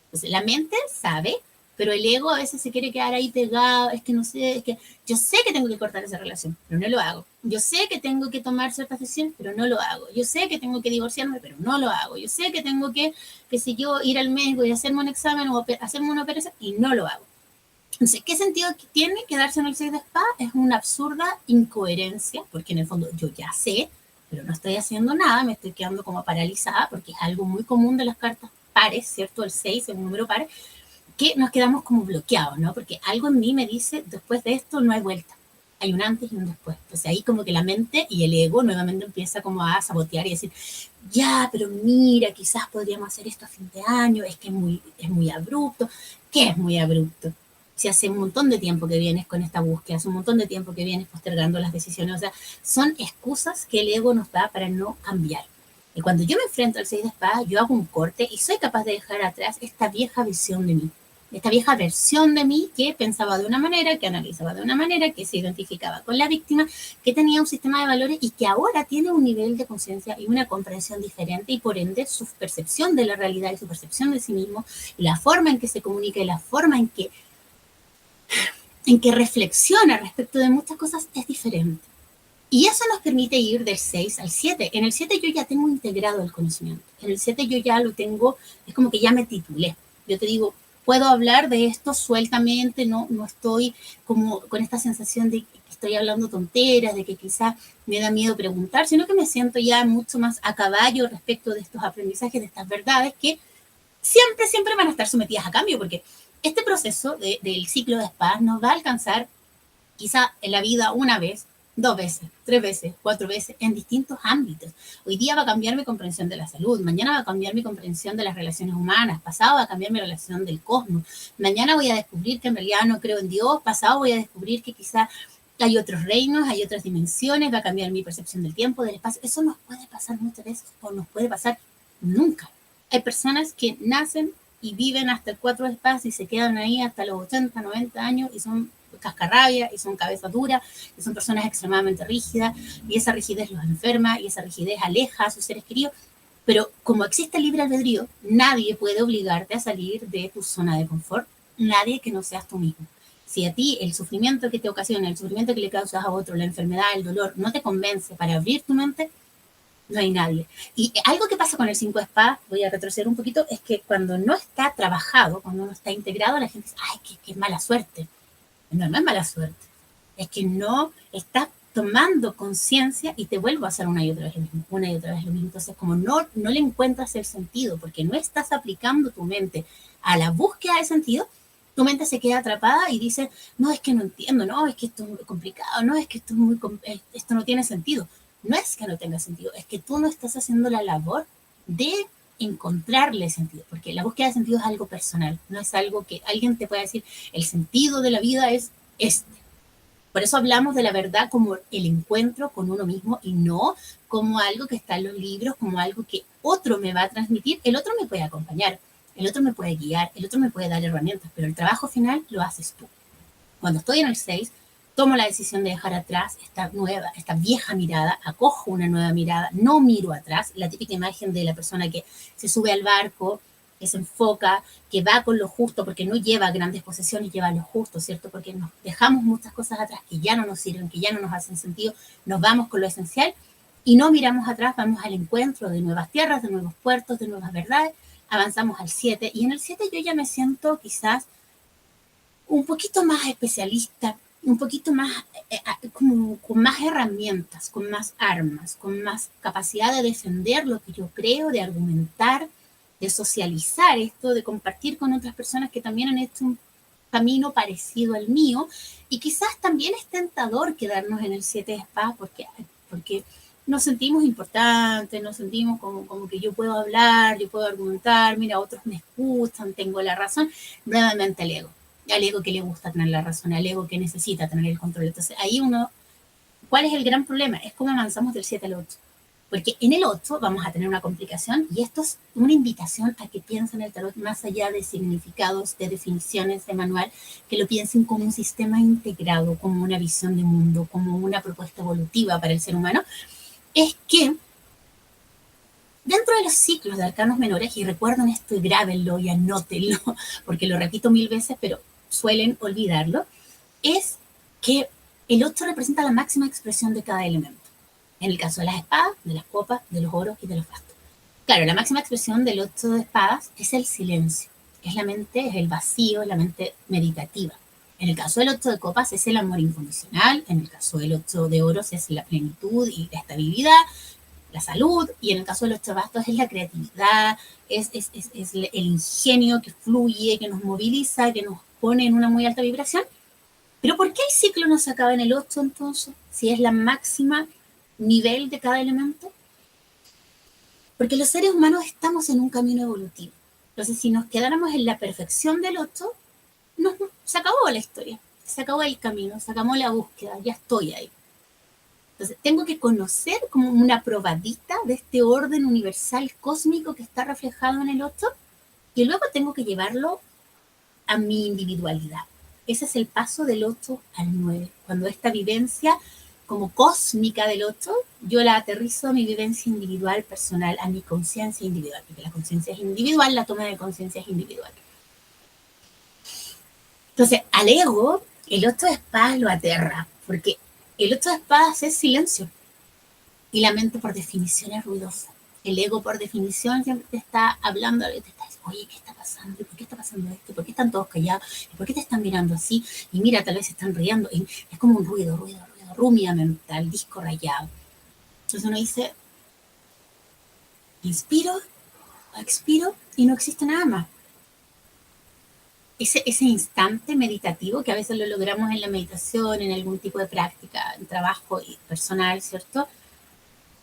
Entonces, la mente sabe, pero el ego a veces se quiere quedar ahí pegado, es que no sé, es que yo sé que tengo que cortar esa relación, pero no lo hago. Yo sé que tengo que tomar ciertas decisiones, pero no lo hago. Yo sé que tengo que divorciarme, pero no lo hago. Yo sé que tengo que, qué sé yo, ir al médico y hacerme un examen o hacerme una operación y no lo hago. Entonces, ¿qué sentido tiene quedarse en el 6 de espada? Es una absurda incoherencia, porque en el fondo yo ya sé, pero no estoy haciendo nada, me estoy quedando como paralizada, porque es algo muy común de las cartas pares, ¿cierto? El 6 es un número par, que nos quedamos como bloqueados, ¿no? Porque algo en mí me dice, después de esto no hay vuelta. Hay un antes y un después. Entonces ahí como que la mente y el ego nuevamente empieza como a sabotear y decir, ya, pero mira, quizás podríamos hacer esto a fin de año, es que es muy abrupto. ¿Qué es muy abrupto? Si hace un montón de tiempo que vienes con esta búsqueda, hace un montón de tiempo que vienes postergando las decisiones, o sea, son excusas que el ego nos da para no cambiar. Y cuando yo me enfrento al 6 de espadas, yo hago un corte y soy capaz de dejar atrás esta vieja visión de mí, esta vieja versión de mí que pensaba de una manera, que analizaba de una manera, que se identificaba con la víctima, que tenía un sistema de valores y que ahora tiene un nivel de conciencia y una comprensión diferente y por ende su percepción de la realidad y su percepción de sí mismo, la forma en que se comunica y la forma en que reflexiona respecto de muchas cosas es diferente. Y eso nos permite ir del 6 al 7. En el 7 yo ya tengo integrado el conocimiento. En el 7 yo ya lo tengo, es como que ya me titulé. Yo te digo, puedo hablar de esto sueltamente, no estoy como con esta sensación de que estoy hablando tonteras, de que quizás me da miedo preguntar, sino que me siento ya mucho más a caballo respecto de estos aprendizajes, de estas verdades que siempre van a estar sometidas a cambio, porque este proceso del ciclo de espadas nos va a alcanzar quizá en la vida una vez, 2 veces, 3 veces, 4 veces, en distintos ámbitos. Hoy día va a cambiar mi comprensión de la salud, mañana va a cambiar mi comprensión de las relaciones humanas, pasado va a cambiar mi relación del cosmos, mañana voy a descubrir que en realidad no creo en Dios, pasado voy a descubrir que quizá hay otros reinos, hay otras dimensiones, va a cambiar mi percepción del tiempo, del espacio. Eso nos puede pasar muchas veces o nos puede pasar nunca. Hay personas que nacen y viven hasta el 4 de espadas y se quedan ahí hasta los 80, 90 años y son cascarrabia y son cabeza dura y son personas extremadamente rígidas y esa rigidez los enferma y esa rigidez aleja a sus seres queridos. Pero como existe el libre albedrío, nadie puede obligarte a salir de tu zona de confort, nadie que no seas tú mismo. Si a ti el sufrimiento que te ocasiona, el sufrimiento que le causas a otro, la enfermedad, el dolor, no te convence para abrir tu mente, no hay nadie. Y algo que pasa con el 5 de espadas, voy a retroceder un poquito, es que cuando no está trabajado, cuando no está integrado, la gente dice, ay, qué mala suerte. No es mala suerte, es que no estás tomando conciencia y te vuelvo a hacer una y otra vez lo mismo, una y otra vez lo mismo. Entonces, como no le encuentras el sentido, porque no estás aplicando tu mente a la búsqueda de sentido, tu mente se queda atrapada y dice, no, es que no entiendo, no, es que esto es muy complicado, no, es que esto no tiene sentido. No es que no tenga sentido, es que tú no estás haciendo la labor de encontrarle sentido, porque la búsqueda de sentido es algo personal, no es algo que alguien te pueda decir, el sentido de la vida es este. Por eso hablamos de la verdad como el encuentro con uno mismo y no como algo que está en los libros, como algo que otro me va a transmitir. El otro me puede acompañar, el otro me puede guiar, el otro me puede dar herramientas, pero el trabajo final lo haces tú. Cuando estoy en el 6, tomo la decisión de dejar atrás esta vieja mirada, acojo una nueva mirada, no miro atrás, la típica imagen de la persona que se sube al barco, que se enfoca, que va con lo justo, porque no lleva grandes posesiones, lleva lo justo, ¿cierto? Porque nos dejamos muchas cosas atrás que ya no nos sirven, que ya no nos hacen sentido, nos vamos con lo esencial y no miramos atrás, vamos al encuentro de nuevas tierras, de nuevos puertos, de nuevas verdades, avanzamos al 7 y en el 7 yo ya me siento quizás un poquito más especialista, un poquito más, como, con más herramientas, con más armas, con más capacidad de defender lo que yo creo, de argumentar, de socializar esto, de compartir con otras personas que también han hecho un camino parecido al mío. Y quizás también es tentador quedarnos en el 7 de espadas porque nos sentimos importantes, nos sentimos como que yo puedo hablar, yo puedo argumentar, mira, otros me escuchan, tengo la razón, nuevamente el ego. Al ego que le gusta tener la razón, al ego que necesita tener el control. Entonces, ahí ¿cuál es el gran problema? Es cómo avanzamos del 7 al 8. Porque en el 8 vamos a tener una complicación y esto es una invitación a que piensen el tarot más allá de significados, de definiciones, de manual, que lo piensen como un sistema integrado, como una visión de mundo, como una propuesta evolutiva para el ser humano. Es que dentro de los ciclos de arcanos menores, y recuerden esto y grábenlo y anótenlo, porque lo repito 1000 veces, pero suelen olvidarlo, es que el 8 representa la máxima expresión de cada elemento. En el caso de las espadas, de las copas, de los oros y de los bastos. Claro, la máxima expresión del 8 de espadas es el silencio, es la mente, es el vacío, es la mente meditativa. En el caso del 8 de copas es el amor incondicional, en el caso del 8 de oros es la plenitud y la estabilidad, la salud, y en el caso de los 8 de bastos es la creatividad, es el ingenio que fluye, que nos moviliza, que nos pone en una muy alta vibración. Pero ¿por qué el ciclo no se acaba en el 8 entonces? Si es la máxima nivel de cada elemento. Porque los seres humanos estamos en un camino evolutivo. Entonces, si nos quedáramos en la perfección del 8, se acabó la historia, se acabó el camino, se acabó la búsqueda, ya estoy ahí. Entonces, tengo que conocer como una probadita de este orden universal cósmico que está reflejado en el 8 y luego tengo que llevarlo a mi individualidad. Ese es el paso del 8 al 9. Cuando esta vivencia como cósmica del 8, yo la aterrizo a mi vivencia individual, personal, a mi conciencia individual, porque la conciencia es individual, la toma de conciencia es individual. Entonces, al ego, el 8 de espadas lo aterra, porque el 8 de espadas es silencio, y la mente por definición es ruidosa. El ego por definición siempre te está hablando, te está diciendo, oye, ¿qué está pasando? ¿Y por qué está pasando esto? ¿Por qué están todos callados? ¿Y por qué te están mirando así? Y mira, tal vez se están riendo. Y es como un ruido, rumia mental, disco rayado. Entonces uno dice, inspiro, expiro y no existe nada más. Ese instante meditativo que a veces lo logramos en la meditación, en algún tipo de práctica, en trabajo personal, ¿cierto?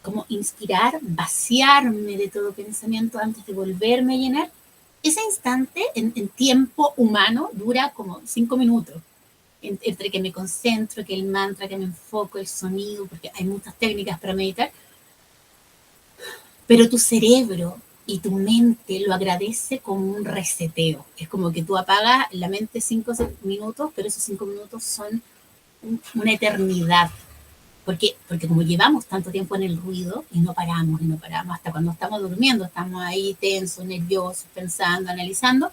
Como inspirar, vaciarme de todo pensamiento antes de volverme a llenar. Ese instante en tiempo humano dura como 5 minutos, entre que me concentro, que el mantra, que me enfoco, el sonido, porque hay muchas técnicas para meditar, pero tu cerebro y tu mente lo agradece como un reseteo. Es como que tú apagas la mente 5 minutos, pero esos 5 minutos son una eternidad. Porque como llevamos tanto tiempo en el ruido y no paramos, hasta cuando estamos durmiendo, estamos ahí tensos, nerviosos, pensando, analizando,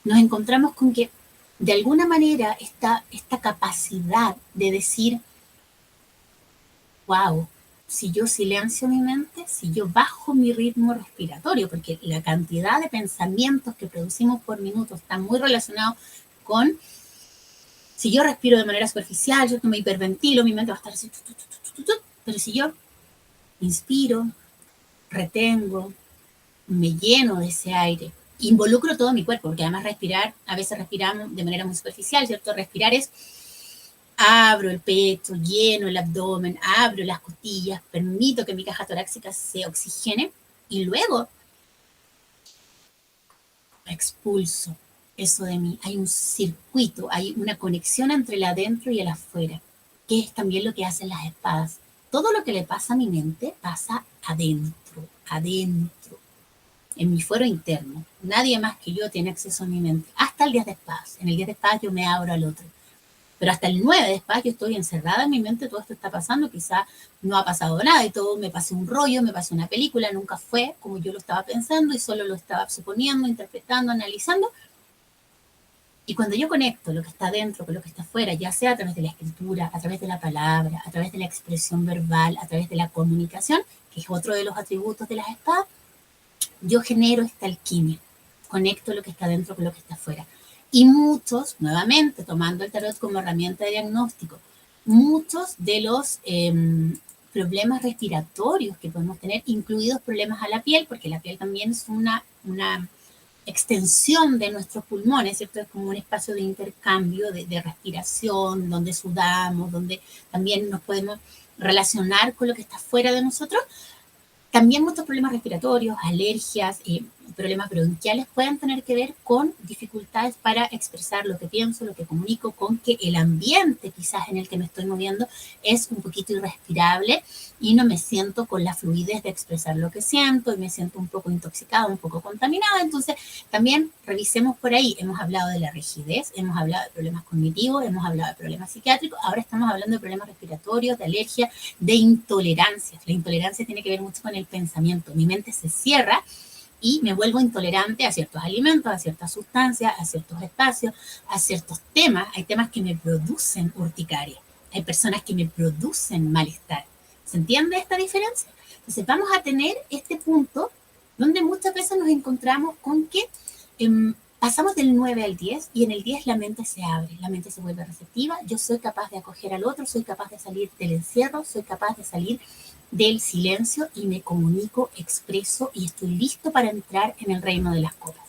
nos encontramos con que de alguna manera esta capacidad de decir, wow, si yo silencio mi mente, si yo bajo mi ritmo respiratorio, porque la cantidad de pensamientos que producimos por minuto está muy relacionado con, si yo respiro de manera superficial, yo me hiperventilo, mi mente va a estar así, pero si yo inspiro, retengo, me lleno de ese aire, involucro todo mi cuerpo, porque además respirar, a veces respiramos de manera muy superficial, ¿cierto? Respirar es abro el pecho, lleno el abdomen, abro las costillas, permito que mi caja torácica se oxigene y luego expulso eso de mí. Hay un circuito, hay una conexión entre el adentro y el afuera, que es también lo que hacen las espadas. Todo lo que le pasa a mi mente pasa adentro, en mi fuero interno. Nadie más que yo tiene acceso a mi mente, hasta el 10 de espadas. En el 10 de espadas yo me abro al otro. Pero hasta el 9 de espadas yo estoy encerrada en mi mente, todo esto está pasando, quizá no ha pasado nada y todo me pasé un rollo, me pasé una película, nunca fue como yo lo estaba pensando y solo lo estaba suponiendo, interpretando, analizando. Y cuando yo conecto lo que está dentro con lo que está afuera, ya sea a través de la escritura, a través de la palabra, a través de la expresión verbal, a través de la comunicación, que es otro de los atributos de las espadas, yo genero esta alquimia, conecto lo que está dentro con lo que está afuera. Y muchos, nuevamente, tomando el tarot como herramienta de diagnóstico, muchos de los problemas respiratorios que podemos tener, incluidos problemas a la piel, porque la piel también es una extensión de nuestros pulmones, ¿cierto? Es como un espacio de intercambio, de respiración, donde sudamos, donde también nos podemos relacionar con lo que está fuera de nosotros. También muchos problemas respiratorios, alergias, problemas bronquiales pueden tener que ver con dificultades para expresar lo que pienso, lo que comunico, con que el ambiente quizás en el que me estoy moviendo es un poquito irrespirable y no me siento con la fluidez de expresar lo que siento y me siento un poco intoxicada, un poco contaminada. Entonces, también revisemos por ahí. Hemos hablado de la rigidez, hemos hablado de problemas cognitivos, hemos hablado de problemas psiquiátricos, ahora estamos hablando de problemas respiratorios, de alergia, de intolerancias. La intolerancia tiene que ver mucho con el pensamiento. Mi mente se cierra y me vuelvo intolerante a ciertos alimentos, a ciertas sustancias, a ciertos espacios, a ciertos temas. Hay temas que me producen urticaria, hay personas que me producen malestar. ¿Se entiende esta diferencia? Entonces vamos a tener este punto donde muchas veces nos encontramos con que pasamos del 9 al 10 y en el 10 la mente se abre, la mente se vuelve receptiva, yo soy capaz de acoger al otro, soy capaz de salir del encierro, soy capaz de salir del silencio y me comunico, expreso y estoy listo para entrar en el reino de las copas.